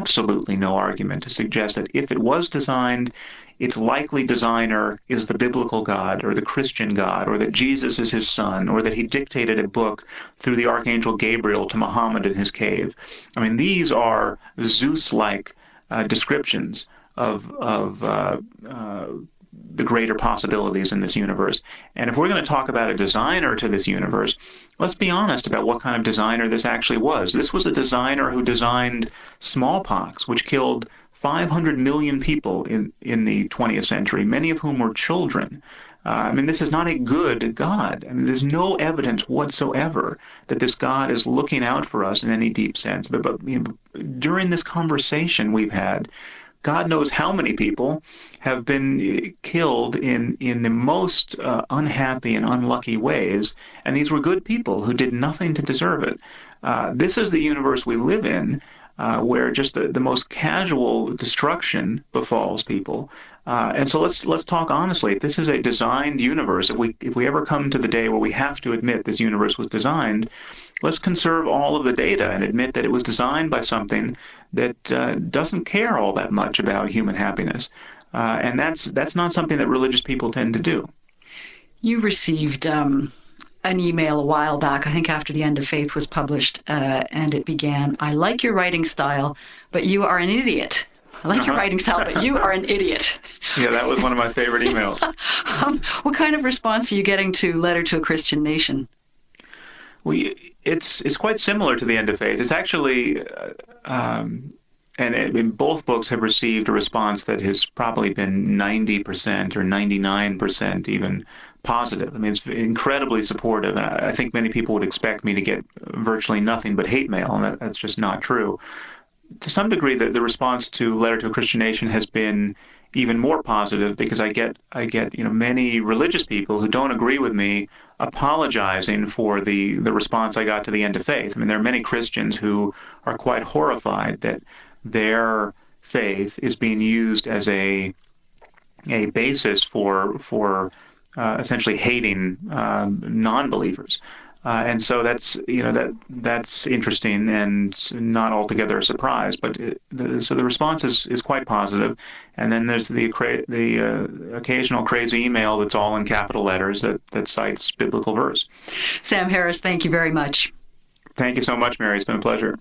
absolutely no argument to suggest that if it was designed, its likely designer is the biblical God or the Christian God, or that Jesus is his son, or that he dictated a book through the archangel Gabriel to Muhammad in his cave. I mean, these are Zeus-like descriptions of the greater possibilities in this universe. And if we're going to talk about a designer to this universe, let's be honest about what kind of designer this actually was. This was a designer who designed smallpox, which killed 500 million people in the 20th century, many of whom were children. I mean, this is not a good God. I mean, there's no evidence whatsoever that this God is looking out for us in any deep sense. But you know, during this conversation we've had, God knows how many people have been killed in the most unhappy and unlucky ways, and these were good people who did nothing to deserve it. This is the universe we live in, where just the most casual destruction befalls people. And so let's talk honestly. If this is a designed universe, if we ever come to the day where we have to admit this universe was designed, let's conserve all of the data and admit that it was designed by something that doesn't care all that much about human happiness. And that's not something that religious people tend to do. You received an email a while back, I think after The End of Faith was published, and it began, "I like your writing style, but you are an idiot." I like your writing style, but you are an idiot. Yeah, that was one of my favorite emails. What kind of response are you getting to Letter to a Christian Nation? Well, it's quite similar to The End of Faith. It's actually, and both books have received a response that has probably been 90% or 99% even positive. I mean, it's incredibly supportive. I think many people would expect me to get virtually nothing but hate mail, and that's just not true. To some degree, the response to Letter to a Christian Nation has been even more positive, because I get many religious people who don't agree with me apologizing for the response I got to The End of Faith. I mean, there are many Christians who are quite horrified that their faith is being used as a basis for essentially hating non-believers. And so that's interesting and not altogether a surprise. But so the response is quite positive. And then there's the occasional crazy email that's all in capital letters that cites biblical verse. Sam Harris, thank you very much. Thank you so much, Mary. It's been a pleasure.